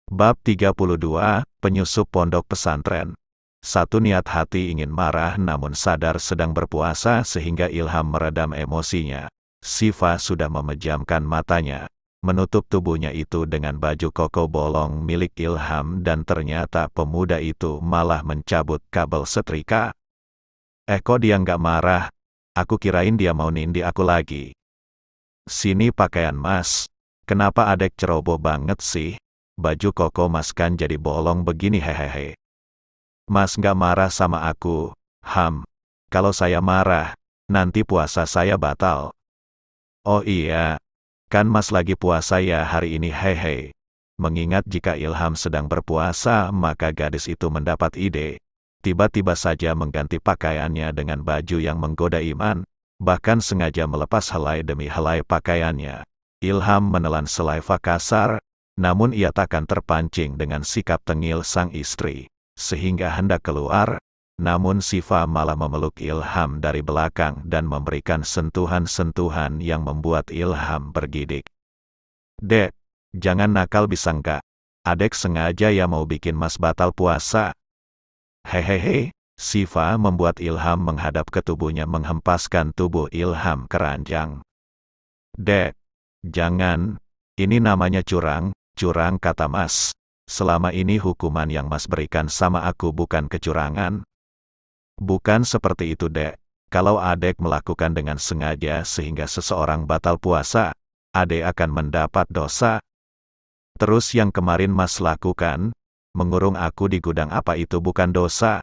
Bab 32, Penyusup Pondok Pesantren. Satu niat hati ingin marah namun sadar sedang berpuasa sehingga ilham meredam emosinya. Sifa sudah memejamkan matanya, menutup tubuhnya itu dengan baju koko bolong milik Ilham dan ternyata pemuda itu malah mencabut kabel setrika. Kok dia nggak marah? Aku kirain dia mau nindi aku lagi. Sini pakaian mas. Kenapa adek ceroboh banget sih? Baju koko mas kan jadi bolong begini hehehe. Mas nggak marah sama aku, Ham. Kalau saya marah, nanti puasa saya batal. Oh iya, kan mas lagi puasa ya hari ini hehe. Mengingat jika Ilham sedang berpuasa maka gadis itu mendapat ide. Tiba-tiba saja mengganti pakaiannya dengan baju yang menggoda iman, bahkan sengaja melepas helai demi helai pakaiannya. Ilham menelan selaiva kasar, namun ia takkan terpancing dengan sikap tengil sang istri, sehingga hendak keluar, namun Sifa malah memeluk Ilham dari belakang dan memberikan sentuhan-sentuhan yang membuat Ilham bergidik. Dek, jangan nakal bisa nggak? Adek sengaja ya mau bikin mas batal puasa. Hehehe, Sifa membuat Ilham menghadap ke tubuhnya menghempaskan tubuh Ilham ke ranjang. Dek, jangan, ini namanya curang, kata mas. Selama ini hukuman yang mas berikan sama aku bukan kecurangan. Bukan seperti itu dek, kalau adek melakukan dengan sengaja sehingga seseorang batal puasa, adek akan mendapat dosa. Terus yang kemarin mas lakukan, mengurung aku di gudang apa itu bukan dosa?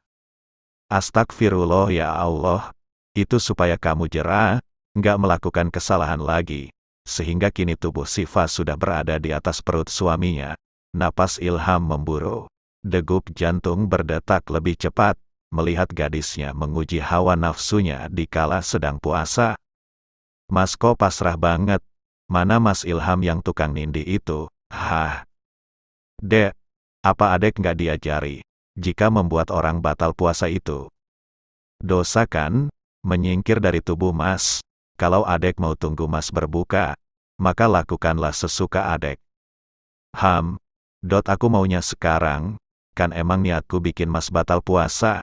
Astagfirullah ya Allah, itu supaya kamu jera, nggak melakukan kesalahan lagi. Sehingga kini tubuh Sifa sudah berada di atas perut suaminya. Napas Ilham memburu. Degup jantung berdetak lebih cepat, melihat gadisnya menguji hawa nafsunya dikala sedang puasa. Mas kok pasrah banget? Mana Mas Ilham yang tukang nindi itu? Hah? Dek, apa adek nggak diajari? Jika membuat orang batal puasa itu dosa kan? Menyingkir dari tubuh mas. Kalau adek mau tunggu mas berbuka, maka lakukanlah sesuka adek. Ham, aku maunya sekarang, kan emang niatku bikin mas batal puasa.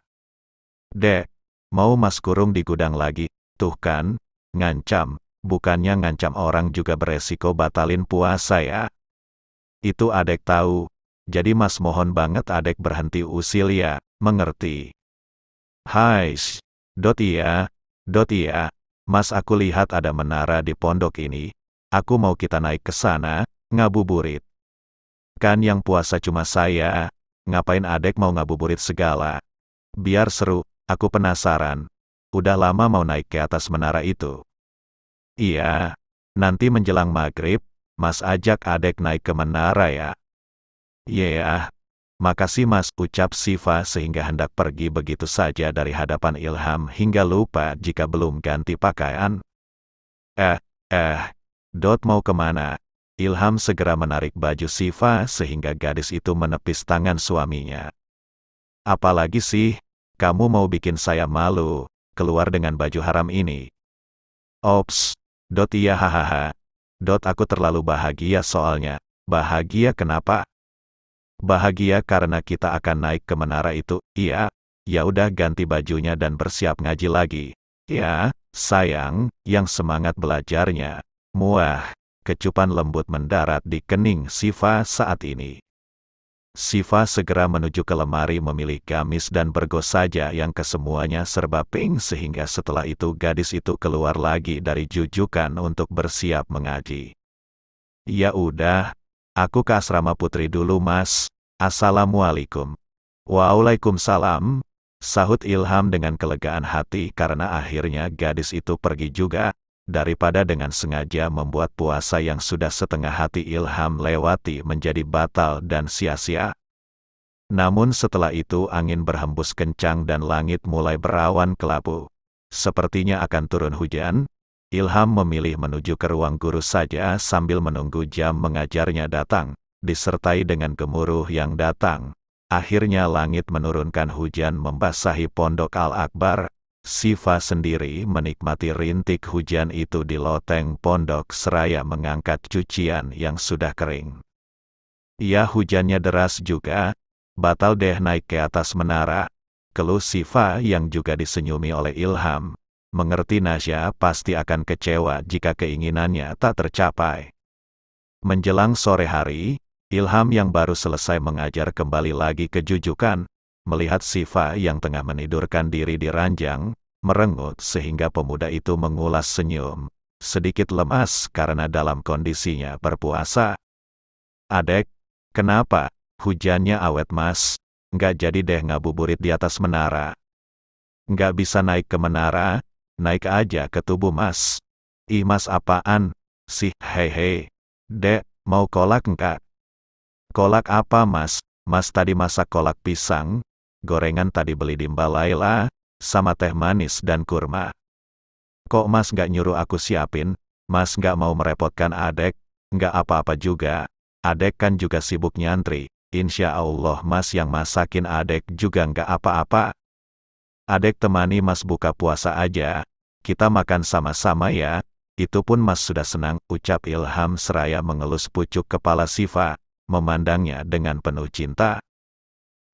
Dek, mau mas kurung di gudang lagi, tuh kan, ngancam, bukannya ngancam orang juga beresiko batalin puasa ya. Itu adek tahu, jadi mas mohon banget adek berhenti usil ya, mengerti? Hais, iya, mas aku lihat ada menara di pondok ini, aku mau kita naik ke sana, ngabuburit. Kan yang puasa cuma saya, ngapain adek mau ngabuburit segala? Biar seru, aku penasaran. Udah lama mau naik ke atas menara itu. Iya, nanti menjelang maghrib, mas ajak adek naik ke menara ya. Yeah, makasih mas, ucap Sifa sehingga hendak pergi begitu saja dari hadapan Ilham hingga lupa jika belum ganti pakaian. Mau kemana? Ilham segera menarik baju Sifa sehingga gadis itu menepis tangan suaminya. Apalagi sih, kamu mau bikin saya malu, keluar dengan baju haram ini. Ops, iya hahaha. Aku terlalu bahagia soalnya. Bahagia kenapa? Bahagia karena kita akan naik ke menara itu, iya. Ya udah ganti bajunya dan bersiap ngaji lagi. Ya, sayang, yang semangat belajarnya. Muah, kecupan lembut mendarat di kening Sifa saat ini. Sifa segera menuju ke lemari memilih gamis dan bergos saja yang kesemuanya serba pink sehingga setelah itu gadis itu keluar lagi dari jujukan untuk bersiap mengaji. Ya udah, aku ke asrama putri dulu mas. Assalamualaikum. Waalaikumsalam, sahut Ilham dengan kelegaan hati karena akhirnya gadis itu pergi juga, daripada dengan sengaja membuat puasa yang sudah setengah hati Ilham lewati menjadi batal dan sia-sia. Namun setelah itu angin berhembus kencang dan langit mulai berawan kelabu. Sepertinya akan turun hujan. Ilham memilih menuju ke ruang guru saja sambil menunggu jam mengajarnya datang, disertai dengan gemuruh yang datang. Akhirnya langit menurunkan hujan membasahi pondok Al-Akbar. Sifa sendiri menikmati rintik hujan itu di loteng pondok seraya mengangkat cucian yang sudah kering. Ya hujannya deras juga. Batal deh naik ke atas menara. Keluh Siva yang juga disenyumi oleh Ilham. Mengerti Nasya pasti akan kecewa jika keinginannya tak tercapai. Menjelang sore hari, Ilham yang baru selesai mengajar kembali lagi ke Jujukan, melihat Siva yang tengah menidurkan diri di ranjang, merengut sehingga pemuda itu mengulas senyum, sedikit lemas karena dalam kondisinya berpuasa. Adek, kenapa? Hujannya awet mas, nggak jadi deh ngabuburit di atas menara. Nggak bisa naik ke menara, naik aja ke tubuh mas. Ih mas apaan? Sih, hei. Dek, mau kolak enggak? Kolak apa mas? Mas tadi masak kolak pisang, gorengan tadi beli di Mbak Laila, sama teh manis dan kurma. Kok mas nggak nyuruh aku siapin? Mas nggak mau merepotkan adek? Nggak apa-apa juga. Adek kan juga sibuk nyantri. Insya Allah mas yang masakin adek juga nggak apa-apa. Adek temani mas buka puasa aja. Kita makan sama-sama ya. Itu pun mas sudah senang, ucap Ilham seraya mengelus pucuk kepala Siva, memandangnya dengan penuh cinta.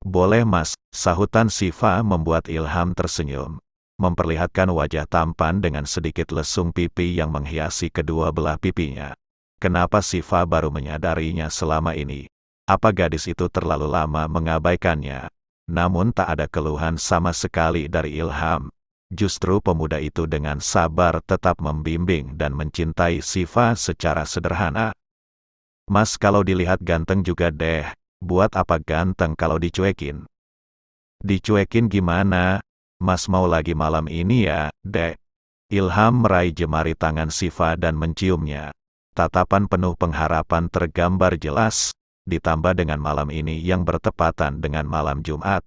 Boleh mas, sahutan Siva membuat Ilham tersenyum. Memperlihatkan wajah tampan dengan sedikit lesung pipi yang menghiasi kedua belah pipinya. Kenapa Siva baru menyadarinya selama ini? Apa gadis itu terlalu lama mengabaikannya? Namun tak ada keluhan sama sekali dari Ilham. Justru pemuda itu dengan sabar tetap membimbing dan mencintai Siva secara sederhana. Mas kalau dilihat ganteng juga deh. Buat apa ganteng kalau dicuekin? Dicuekin gimana? Mas mau lagi malam ini ya, dek? Ilham meraih jemari tangan Siva dan menciumnya. Tatapan penuh pengharapan tergambar jelas, ditambah dengan malam ini yang bertepatan dengan malam Jumat.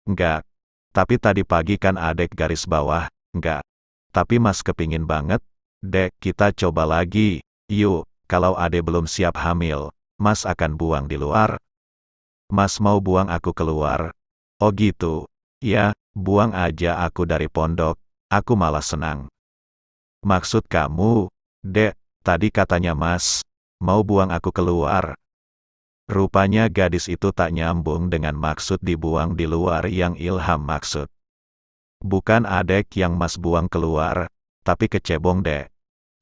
Enggak. Tapi tadi pagi kan adek garis bawah, enggak. Tapi mas kepingin banget. Dek, kita coba lagi. Yuk, kalau adek belum siap hamil, mas akan buang di luar. Mas mau buang aku keluar? Oh gitu. Ya, buang aja aku dari pondok, aku malah senang. Maksud kamu, dek, tadi katanya mas, mau buang aku keluar. Rupanya gadis itu tak nyambung dengan maksud dibuang di luar yang Ilham maksud. Bukan adek yang mas buang keluar, tapi kecebong dek.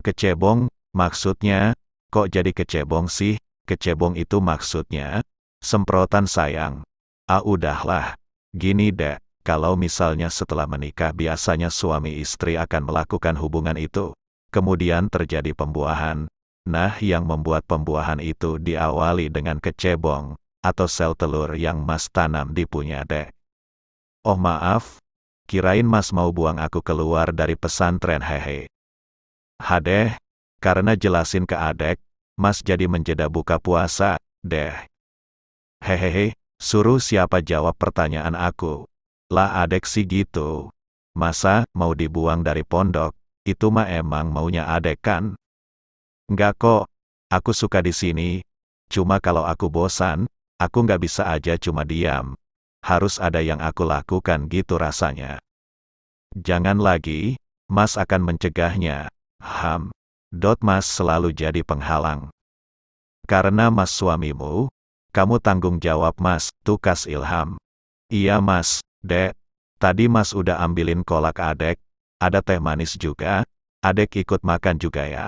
Kecebong, maksudnya, kok jadi kecebong sih? Kecebong itu maksudnya, semprotan sayang. Ah udahlah, gini dek, kalau misalnya setelah menikah biasanya suami istri akan melakukan hubungan itu, kemudian terjadi pembuahan. Nah, yang membuat pembuahan itu diawali dengan kecebong, atau sel telur yang mas tanam di punya dek. Oh maaf, kirain mas mau buang aku keluar dari pesantren hehe. Hadeh, karena jelasin ke adek, mas jadi menjeda buka puasa, deh. Hehehe, suruh siapa jawab pertanyaan aku. Lah adek sih gitu. Masa, mau dibuang dari pondok, itu mah emang maunya adek kan? Enggak kok, aku suka di sini. Cuma kalau aku bosan, aku nggak bisa aja cuma diam. Harus ada yang aku lakukan gitu rasanya. Jangan lagi, mas akan mencegahnya. Mas selalu jadi penghalang. Karena mas suamimu, kamu tanggung jawab mas, tukas Ilham. Iya mas, dek. Tadi mas udah ambilin kolak adek, ada teh manis juga, adek ikut makan juga ya.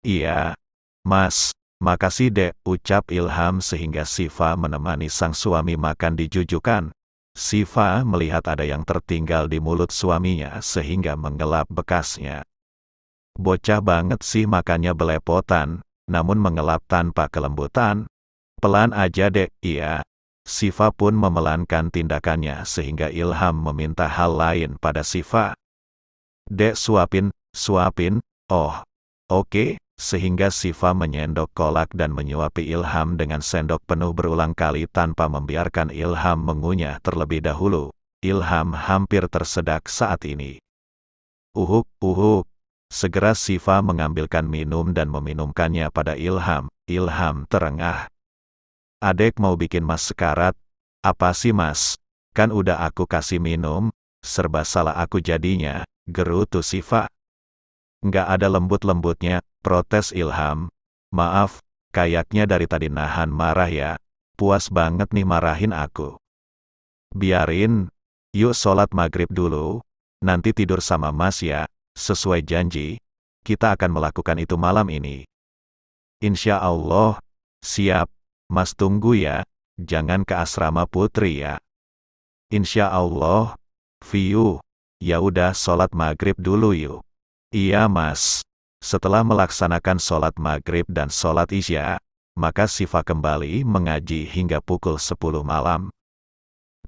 Iya, mas, makasih dek, ucap Ilham sehingga Siva menemani sang suami makan di Jujukan. Siva melihat ada yang tertinggal di mulut suaminya sehingga mengelap bekasnya. Bocah banget sih makannya belepotan, namun mengelap tanpa kelembutan. Pelan aja dek, iya. Siva pun memelankan tindakannya sehingga Ilham meminta hal lain pada Siva. Dek suapin, oh, oke. Sehingga Siva menyendok kolak dan menyuapi Ilham dengan sendok penuh berulang kali tanpa membiarkan Ilham mengunyah terlebih dahulu. Ilham hampir tersedak saat ini. Uhuk. Segera Siva mengambilkan minum dan meminumkannya pada Ilham. Ilham terengah. Adek mau bikin mas sekarat? Apa sih mas? Kan udah aku kasih minum, serba salah aku jadinya, gerutu Siva. Nggak ada lembut-lembutnya, protes Ilham. Maaf, kayaknya dari tadi nahan marah ya. Puas banget nih marahin aku. Biarin, yuk sholat maghrib dulu, nanti tidur sama Mas ya, sesuai janji, kita akan melakukan itu malam ini. Insya Allah, siap, Mas tunggu ya, jangan ke asrama putri ya. Insya Allah, Viu, ya udah sholat maghrib dulu yuk. Iya Mas. Setelah melaksanakan sholat maghrib dan sholat isya, maka Siva kembali mengaji hingga pukul 10 malam.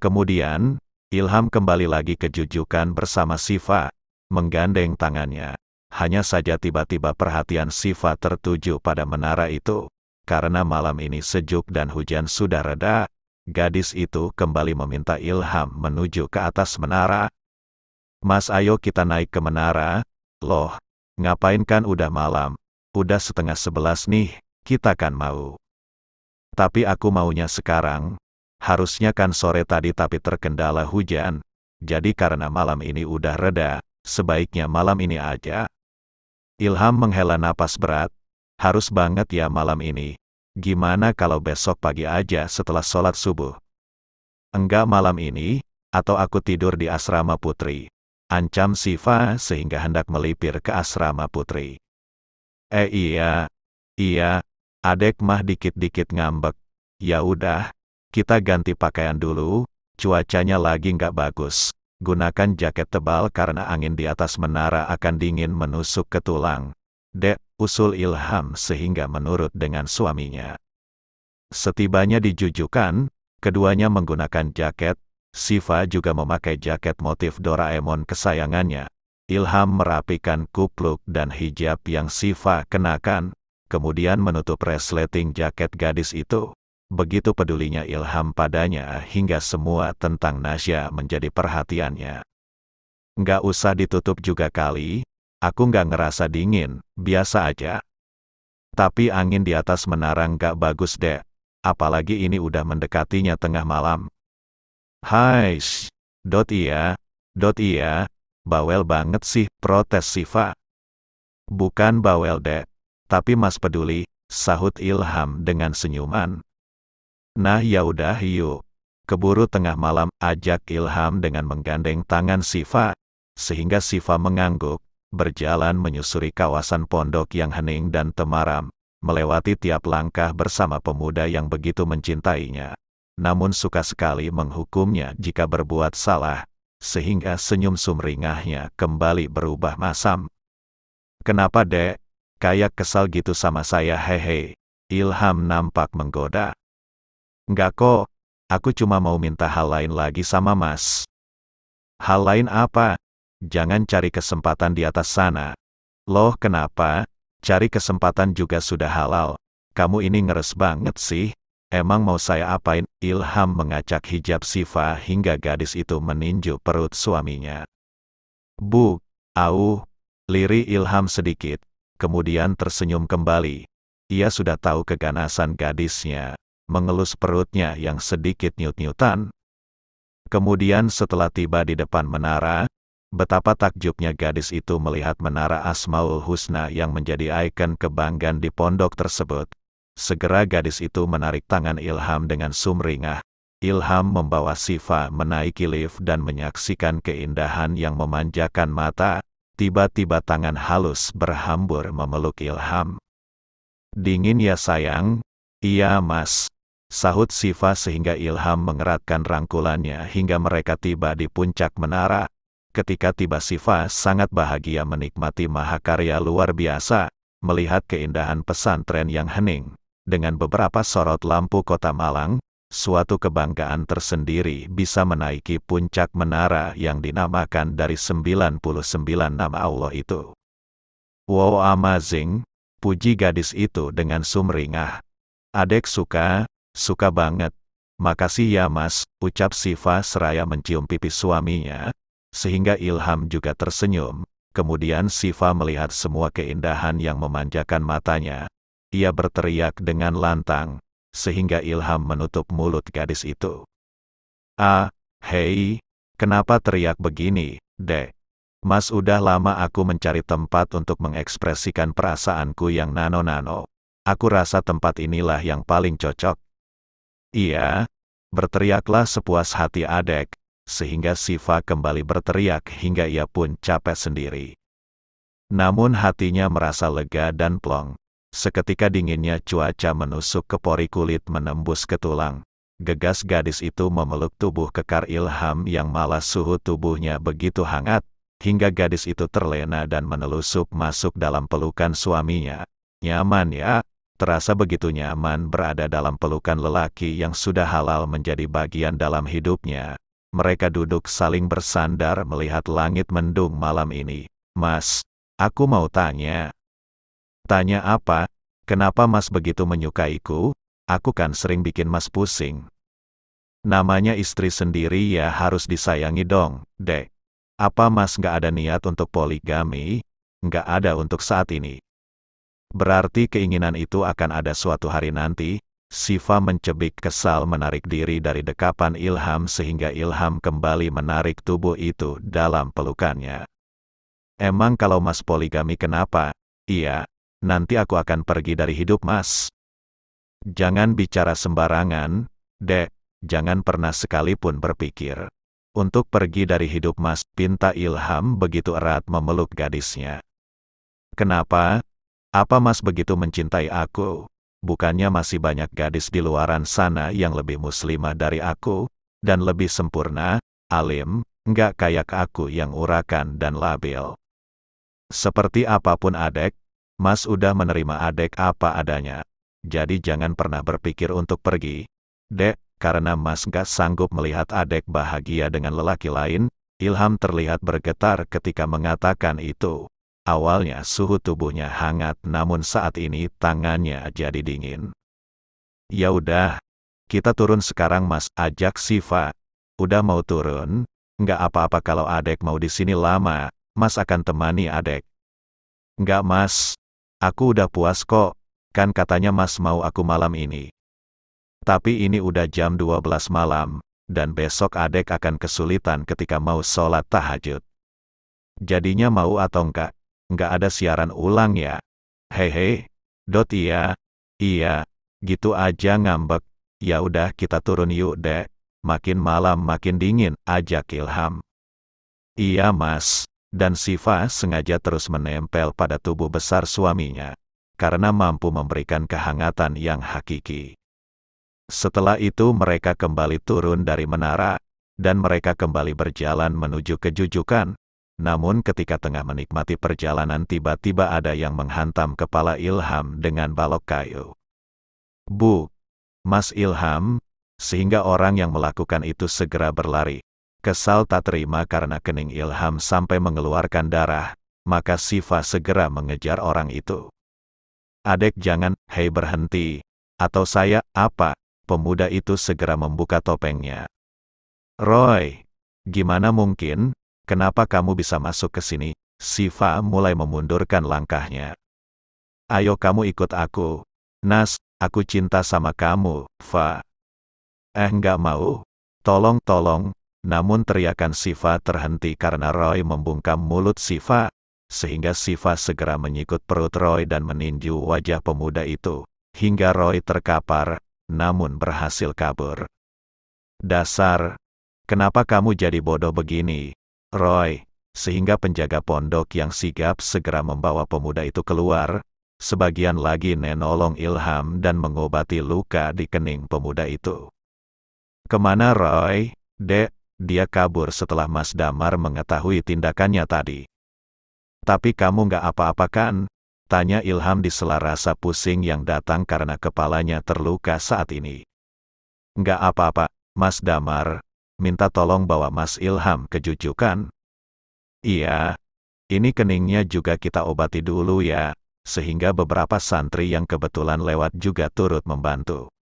Kemudian, Ilham kembali lagi ke jujukan bersama Siva, menggandeng tangannya. Hanya saja tiba-tiba perhatian Siva tertuju pada menara itu. Karena malam ini sejuk dan hujan sudah reda, gadis itu kembali meminta Ilham menuju ke atas menara. Mas ayo kita naik ke menara. Loh, ngapain kan udah malam, udah 10:30 nih, kita kan mau. Tapi aku maunya sekarang. Harusnya kan sore tadi tapi terkendala hujan. Jadi karena malam ini udah reda, sebaiknya malam ini aja. Ilham menghela napas berat. Harus banget ya malam ini. Gimana kalau besok pagi aja setelah sholat subuh? Enggak malam ini, atau aku tidur di asrama putri. Ancam Siva sehingga hendak melipir ke asrama putri. Iya, adek mah dikit-dikit ngambek. Ya udah, kita ganti pakaian dulu, cuacanya lagi nggak bagus. Gunakan jaket tebal karena angin di atas menara akan dingin menusuk ke tulang. Dek, usul Ilham sehingga menurut dengan suaminya. Setibanya di jujukan, keduanya menggunakan jaket. Siva juga memakai jaket motif Doraemon kesayangannya. Ilham merapikan kupluk dan hijab yang Siva kenakan, kemudian menutup resleting jaket gadis itu. Begitu pedulinya Ilham padanya hingga semua tentang Nasya menjadi perhatiannya. Nggak usah ditutup juga kali, aku nggak ngerasa dingin, biasa aja. Tapi angin di atas menara nggak bagus deh, apalagi ini udah mendekatinya tengah malam. Hais, iya, bawel banget sih, protes Siva. Bukan bawel dek, tapi Mas peduli, sahut Ilham dengan senyuman. Nah ya udah yuk. Keburu tengah malam, ajak Ilham dengan menggandeng tangan Siva, sehingga Siva mengangguk, berjalan menyusuri kawasan pondok yang hening dan temaram, melewati tiap langkah bersama pemuda yang begitu mencintainya. Namun suka sekali menghukumnya jika berbuat salah, sehingga senyum sumringahnya kembali berubah masam. Kenapa dek? Kayak kesal gitu sama saya hehe. Ilham nampak menggoda. Enggak kok, aku cuma mau minta hal lain lagi sama Mas. Hal lain apa? Jangan cari kesempatan di atas sana. Loh kenapa? Cari kesempatan juga sudah halal. Kamu ini ngeres banget sih. Emang mau saya apain? Ilham mengacak hijab Siva hingga gadis itu meninju perut suaminya. Bu, liri Ilham sedikit, kemudian tersenyum kembali. Ia sudah tahu keganasan gadisnya. Mengelus perutnya yang sedikit nyut-nyutan. Kemudian setelah tiba di depan menara, betapa takjubnya gadis itu melihat menara Asmaul Husna yang menjadi ikon kebanggaan di pondok tersebut. Segera gadis itu menarik tangan Ilham dengan sumringah. Ilham membawa Siva menaiki lift dan menyaksikan keindahan yang memanjakan mata. Tiba-tiba tangan halus berhambur memeluk Ilham. Dingin ya sayang? Iya Mas. Sahut Siva sehingga Ilham mengeratkan rangkulannya hingga mereka tiba di puncak menara. Ketika tiba Siva sangat bahagia menikmati mahakarya luar biasa, melihat keindahan pesantren yang hening. Dengan beberapa sorot lampu kota Malang, suatu kebanggaan tersendiri bisa menaiki puncak menara yang dinamakan dari 99 nama Allah itu. Wow amazing, puji gadis itu dengan sumringah. Adek suka banget. Makasih ya Mas, ucap Siva seraya mencium pipi suaminya, sehingga Ilham juga tersenyum. Kemudian Siva melihat semua keindahan yang memanjakan matanya. Ia berteriak dengan lantang, sehingga Ilham menutup mulut gadis itu. Hei, kenapa teriak begini, dek? Mas udah lama aku mencari tempat untuk mengekspresikan perasaanku yang nano-nano. Aku rasa tempat inilah yang paling cocok. Iya, berteriaklah sepuas hati Adek, sehingga Siva kembali berteriak hingga ia pun capek sendiri. Namun hatinya merasa lega dan plong. Seketika dinginnya cuaca menusuk ke pori kulit menembus ke tulang. Gegas gadis itu memeluk tubuh kekar Ilham yang malah suhu tubuhnya begitu hangat, hingga gadis itu terlena dan menelusup masuk dalam pelukan suaminya. Nyaman ya? Terasa begitu nyaman berada dalam pelukan lelaki yang sudah halal menjadi bagian dalam hidupnya. Mereka duduk saling bersandar melihat langit mendung malam ini. Mas, aku mau tanya. Tanya apa? Kenapa Mas begitu menyukaiku? Aku kan sering bikin Mas pusing. Namanya istri sendiri ya harus disayangi dong, Dek. Apa Mas nggak ada niat untuk poligami? Nggak ada untuk saat ini. Berarti keinginan itu akan ada suatu hari nanti. Siva mencebik kesal menarik diri dari dekapan Ilham sehingga Ilham kembali menarik tubuh itu dalam pelukannya. Emang kalau Mas poligami kenapa? Iya, nanti aku akan pergi dari hidup Mas. Jangan bicara sembarangan, Dek. Jangan pernah sekalipun berpikir untuk pergi dari hidup Mas, pinta Ilham begitu erat memeluk gadisnya. Kenapa? Apa Mas begitu mencintai aku? Bukannya masih banyak gadis di luaran sana yang lebih muslimah dari aku, dan lebih sempurna, alim, nggak kayak aku yang urakan dan labil. Seperti apapun Adek, Mas udah menerima Adek apa adanya. Jadi jangan pernah berpikir untuk pergi, Dek, karena Mas nggak sanggup melihat Adek bahagia dengan lelaki lain. Ilham terlihat bergetar ketika mengatakan itu. Awalnya suhu tubuhnya hangat, namun saat ini tangannya jadi dingin. Ya udah, kita turun sekarang Mas, ajak Siva. Udah mau turun? Nggak apa-apa kalau Adek mau di sini lama, Mas akan temani Adek. Nggak Mas, aku udah puas kok, kan katanya Mas mau aku malam ini. Tapi ini udah jam 12 malam, dan besok Adek akan kesulitan ketika mau sholat tahajud. Jadinya mau atau enggak? Nggak ada siaran ulang ya? Hehe, iya, gitu aja ngambek. Ya udah kita turun yuk Dek, makin malam makin dingin, ajak Ilham. Iya Mas, dan Siva sengaja terus menempel pada tubuh besar suaminya, karena mampu memberikan kehangatan yang hakiki. Setelah itu mereka kembali turun dari menara, dan mereka kembali berjalan menuju kejujukan. Namun ketika tengah menikmati perjalanan tiba-tiba ada yang menghantam kepala Ilham dengan balok kayu. Bu, Mas Ilham, sehingga orang yang melakukan itu segera berlari. Kesal tak terima karena kening Ilham sampai mengeluarkan darah, maka Siva segera mengejar orang itu. Adek jangan, hei berhenti, atau saya, apa? Pemuda itu segera membuka topengnya. Roy, gimana mungkin? Kenapa kamu bisa masuk ke sini? Siva mulai memundurkan langkahnya. Ayo kamu ikut aku. Nas, aku cinta sama kamu, Fa. Nggak mau. Tolong. Namun teriakan Siva terhenti karena Roy membungkam mulut Siva, sehingga Siva segera menyikut perut Roy dan meninju wajah pemuda itu, hingga Roy terkapar, namun berhasil kabur. Dasar, kenapa kamu jadi bodoh begini? Roy, sehingga penjaga pondok yang sigap segera membawa pemuda itu keluar, sebagian lagi menolong Ilham dan mengobati luka di kening pemuda itu. Kemana Roy? Dek, dia kabur setelah Mas Damar mengetahui tindakannya tadi. Tapi kamu nggak apa-apa kan? Tanya Ilham di sela rasa pusing yang datang karena kepalanya terluka saat ini. Nggak apa-apa, Mas Damar. Minta tolong bawa Mas Ilham ke jujukan. Iya, ini keningnya juga kita obati dulu ya, sehingga beberapa santri yang kebetulan lewat juga turut membantu.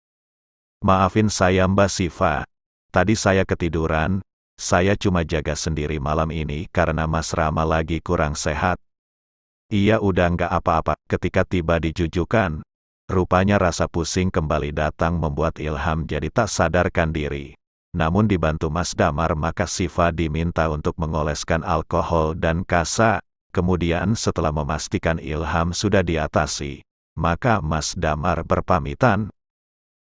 Maafin saya Mbak Siva, tadi saya ketiduran, saya cuma jaga sendiri malam ini karena Mas Rama lagi kurang sehat. Iya udah nggak apa-apa, ketika tiba di jujukan, rupanya rasa pusing kembali datang membuat Ilham jadi tak sadarkan diri. Namun dibantu Mas Damar maka Siva diminta untuk mengoleskan alkohol dan kasa. Kemudian setelah memastikan Ilham sudah diatasi, Maka Mas Damar berpamitan.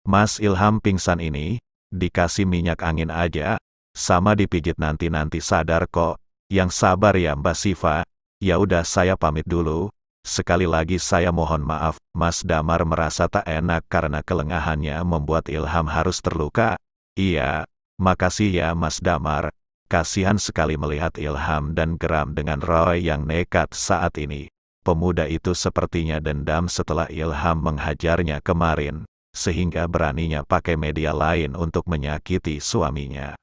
Mas Ilham pingsan ini, dikasih minyak angin aja, sama dipijit nanti sadar kok. Yang sabar ya Mbak Siva. Ya udah saya pamit dulu. Sekali lagi saya mohon maaf. Mas Damar merasa tak enak karena kelengahannya membuat Ilham harus terluka. Iya, makasih ya Mas Damar. Kasihan sekali melihat Ilham dan geram dengan Roy yang nekat saat ini. Pemuda itu sepertinya dendam setelah Ilham menghajarnya kemarin, sehingga beraninya pakai media lain untuk menyakiti suaminya.